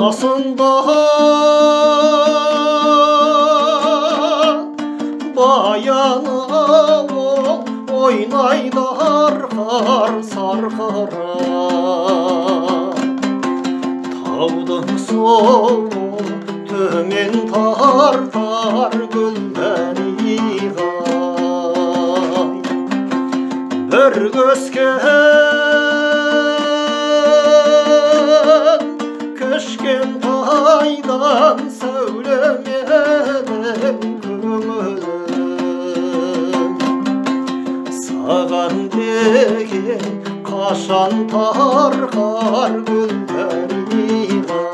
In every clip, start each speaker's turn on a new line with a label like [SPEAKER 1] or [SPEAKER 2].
[SPEAKER 1] басында баяны ойнайды арқар сарқырап, таудың сол төмен тартар гүлдәриғай. Бір көскен кішкентайдан сәулеменің көңілім, саған деген қашан тарқар гүлдәриғай.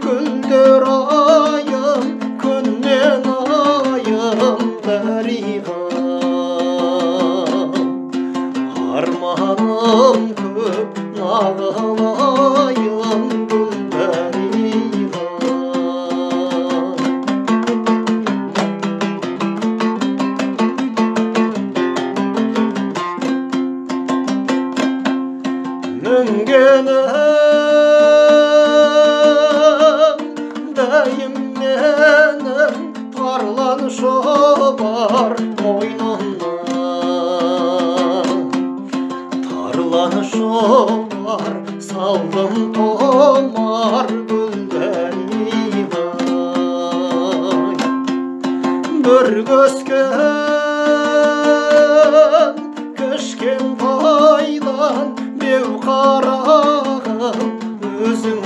[SPEAKER 1] Гүлдер айым, күннен айым дәриғай. Арманым көп нағылайым гүлдәриғай. Мінгенім дәйім менің тарланшы бар мойнымнан, тарланшы бар салдым томар гүлдәриғай. Бір көскен кішкентайдан беу қарағым өзің